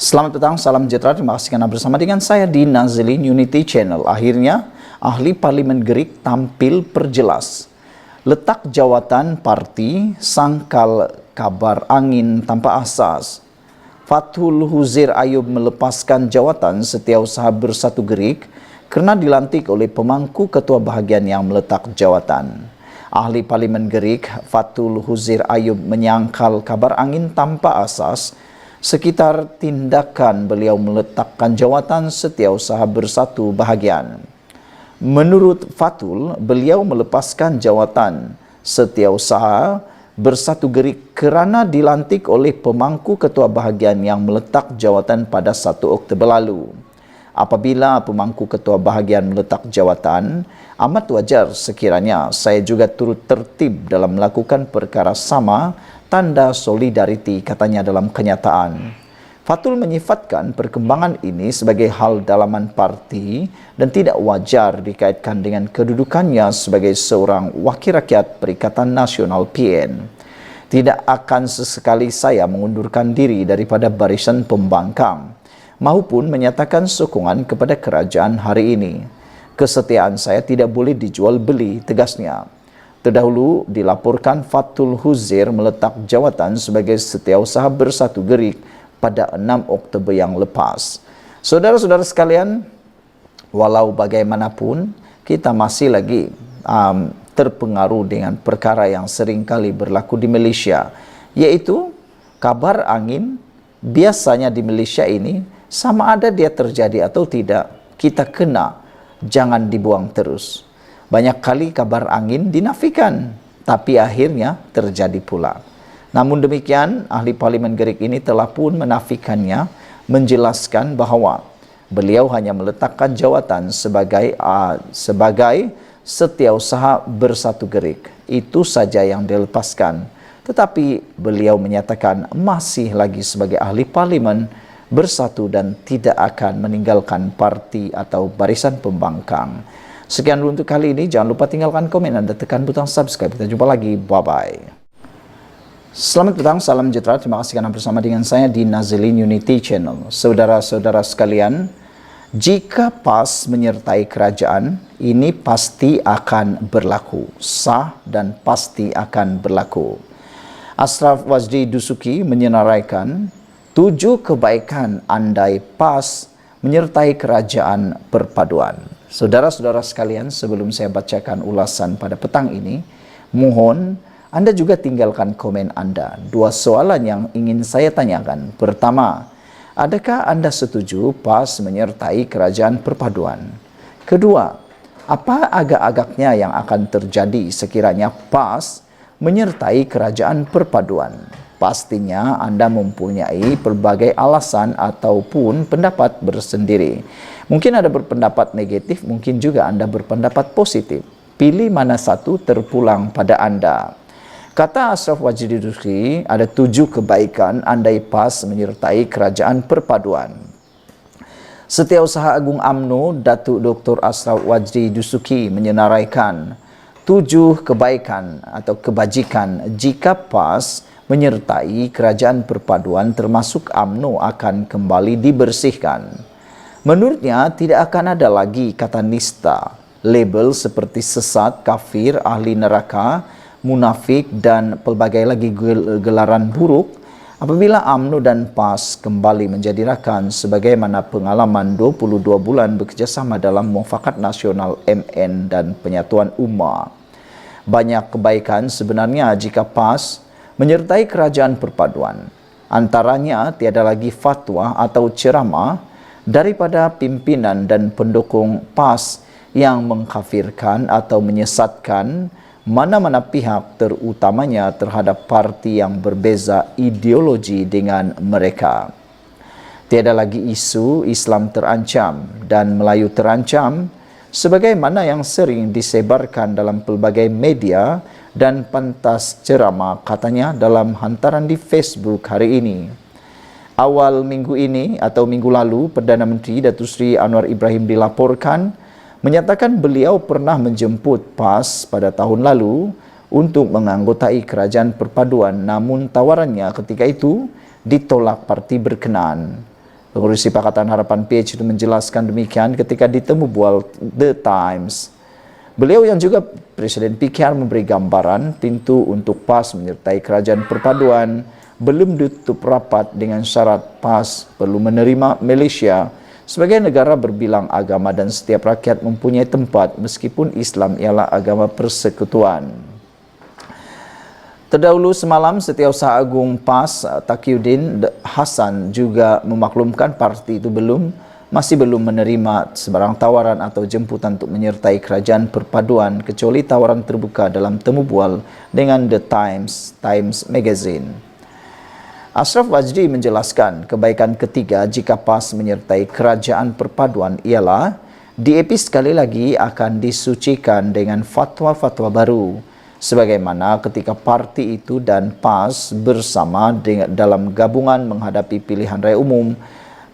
Selamat petang, salam sejahtera. Terima kasih karena bersama dengan saya di Nazilin Unity Channel. Akhirnya, ahli parlimen Gerik tampil perjelas. Letak jawatan parti, sangkal kabar angin tanpa asas. Fathul Huzair Ayub melepaskan jawatan Setiausaha Bersatu Gerik kerana dilantik oleh pemangku ketua bahagian yang meletak jawatan. Ahli parlimen Gerik, Fathul Huzair Ayub menyangkal kabar angin tanpa asas sekitar tindakan beliau meletakkan jawatan Setiausaha Bersatu bahagian. Menurut Fathul, beliau melepaskan jawatan Setiausaha Bersatu Gerik kerana dilantik oleh pemangku ketua bahagian yang meletak jawatan pada 1 Oktober lalu. Apabila pemangku ketua bahagian meletak jawatan, amat wajar sekiranya saya juga turut tertib dalam melakukan perkara sama, tanda solidariti, katanya dalam kenyataan. Fathul menyifatkan perkembangan ini sebagai hal dalaman parti dan tidak wajar dikaitkan dengan kedudukannya sebagai seorang wakil rakyat Perikatan Nasional PN. Tidak akan sesekali saya mengundurkan diri daripada barisan pembangkang maupun menyatakan sokongan kepada kerajaan hari ini. Kesetiaan saya tidak boleh dijual beli, tegasnya. Terdahulu dilaporkan Fathul Huzair meletak jawatan sebagai Setiausaha Bersatu Gerik pada 6 Oktober yang lepas. Saudara-saudara sekalian, walau bagaimanapun kita masih lagi terpengaruh dengan perkara yang sering kali berlaku di Malaysia, iaitu kabar angin. Biasanya di Malaysia ini, sama ada dia terjadi atau tidak, kita kena, jangan dibuang terus. Banyak kali kabar angin dinafikan, tapi akhirnya terjadi pula. Namun demikian, ahli parlimen Gerik ini telah pun menafikannya, menjelaskan bahawa beliau hanya meletakkan jawatan sebagai Setiausaha Bersatu Gerik. Itu saja yang dilepaskan. Tetapi beliau menyatakan masih lagi sebagai ahli parlimen bersatu dan tidak akan meninggalkan parti atau barisan pembangkang. Sekian dulu untuk kali ini. Jangan lupa tinggalkan komen dan tekan butang subscribe. Kita jumpa lagi. Bye-bye. Selamat petang, salam sejahtera. Terima kasih kerana bersama dengan saya di Nazilin Unity Channel. Saudara-saudara sekalian, jika PAS menyertai kerajaan, ini pasti akan berlaku. Sah dan pasti akan berlaku. Ashraf Wajdi Dusuki menyenaraikan 7 kebaikan andai PAS menyertai kerajaan perpaduan. Saudara-saudara sekalian, sebelum saya bacakan ulasan pada petang ini, mohon anda juga tinggalkan komen anda. 2 soalan yang ingin saya tanyakan. Pertama, adakah anda setuju PAS menyertai kerajaan perpaduan? Kedua, apa agak-agaknya yang akan terjadi sekiranya PAS menyertai kerajaan perpaduan? Pastinya anda mempunyai pelbagai alasan ataupun pendapat bersendiri. Mungkin ada berpendapat negatif, mungkin juga anda berpendapat positif. Pilih mana satu terpulang pada anda. Kata Ashraf Wajdi Dusuki, ada 7 kebaikan andai PAS menyertai kerajaan perpaduan. Setiausaha Agung UMNO, Datuk Dr. Ashraf Wajdi Dusuki menyenaraikan 7 kebaikan atau kebajikan jika PAS menyertai kerajaan perpaduan termasuk UMNO akan kembali dibersihkan. Menurutnya, tidak akan ada lagi kata nista, label seperti sesat, kafir, ahli neraka, munafik dan pelbagai lagi gelaran buruk apabila UMNO dan PAS kembali menjadi rakan sebagaimana pengalaman 22 bulan bekerjasama dalam Muafakat Nasional MN dan Penyatuan Ummah. Banyak kebaikan sebenarnya jika PAS menyertai kerajaan perpaduan. Antaranya tiada lagi fatwa atau ceramah daripada pimpinan dan pendukung PAS yang mengkafirkan atau menyesatkan mana-mana pihak, terutamanya terhadap parti yang berbeza ideologi dengan mereka. Tiada lagi isu Islam terancam dan Melayu terancam sebagaimana yang sering disebarkan dalam pelbagai media dan pantas ceramah, katanya dalam hantaran di Facebook hari ini. Awal minggu ini atau minggu lalu, Perdana Menteri Datuk Seri Anwar Ibrahim dilaporkan menyatakan beliau pernah menjemput PAS pada tahun lalu untuk menganggotai kerajaan perpaduan, namun tawarannya ketika itu ditolak parti berkenaan. Pengurusi Pakatan Harapan PH itu menjelaskan demikian ketika ditemu bual The Times. Beliau yang juga Presiden PKR memberi gambaran pintu untuk PAS menyertai kerajaan perpaduan belum ditutup rapat dengan syarat PAS perlu menerima Malaysia sebagai negara berbilang agama dan setiap rakyat mempunyai tempat meskipun Islam ialah agama persekutuan. Terdahulu semalam, Setiausaha Agung PAS Taqiyuddin Hassan juga memaklumkan parti itu masih belum menerima sebarang tawaran atau jemputan untuk menyertai kerajaan perpaduan kecuali tawaran terbuka dalam temu bual dengan The Times Magazine. Ashraf Wajdi menjelaskan kebaikan ketiga jika PAS menyertai kerajaan perpaduan ialah DAP sekali lagi akan disucikan dengan fatwa-fatwa baru sebagaimana ketika parti itu dan PAS bersama dalam gabungan menghadapi pilihan raya umum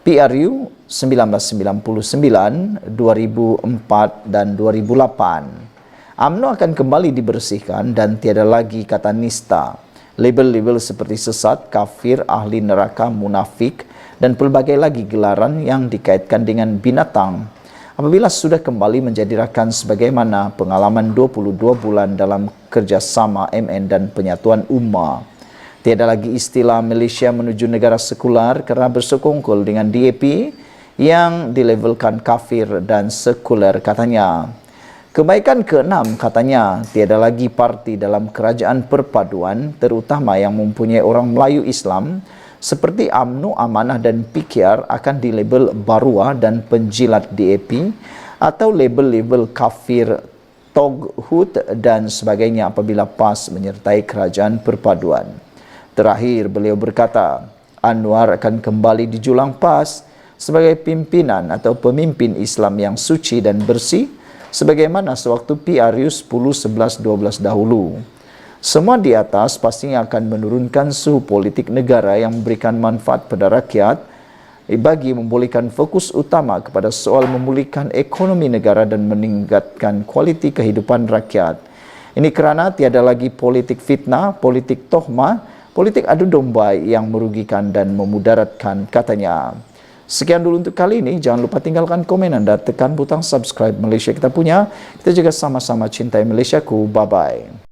PRU 1999, 2004 dan 2008. UMNO akan kembali dibersihkan dan tiada lagi kata nista. Label-label seperti sesat, kafir, ahli neraka, munafik dan pelbagai lagi gelaran yang dikaitkan dengan binatang. Apabila sudah kembali menjadi rakan sebagaimana pengalaman 22 bulan dalam kerjasama MN dan penyatuan ummah. Tiada lagi istilah Malaysia menuju negara sekular kerana bersekongkol dengan DAP yang dilabelkan kafir dan sekuler katanya. Kebaikan keenam katanya, tiada lagi parti dalam kerajaan perpaduan terutama yang mempunyai orang Melayu Islam seperti UMNO, Amanah dan PKR akan dilabel Baruah dan penjilat DAP atau label-label kafir, Toghut dan sebagainya apabila PAS menyertai kerajaan perpaduan. Terakhir, beliau berkata, Anwar akan kembali dijulang PAS sebagai pimpinan atau pemimpin Islam yang suci dan bersih sebagaimana sewaktu PRU 10, 11, 12 dahulu. Semua di atas pastinya akan menurunkan suhu politik negara yang memberikan manfaat pada rakyat bagi membolehkan fokus utama kepada soal memulihkan ekonomi negara dan meningkatkan kualiti kehidupan rakyat. Ini kerana tiada lagi politik fitnah, politik tohmah, politik adu domba yang merugikan dan memudaratkan katanya. Sekian dulu untuk kali ini. Jangan lupa tinggalkan komen anda, tekan butang subscribe Malaysia Kita Punya. Kita juga sama-sama cintai Malaysiaku. Bye-bye.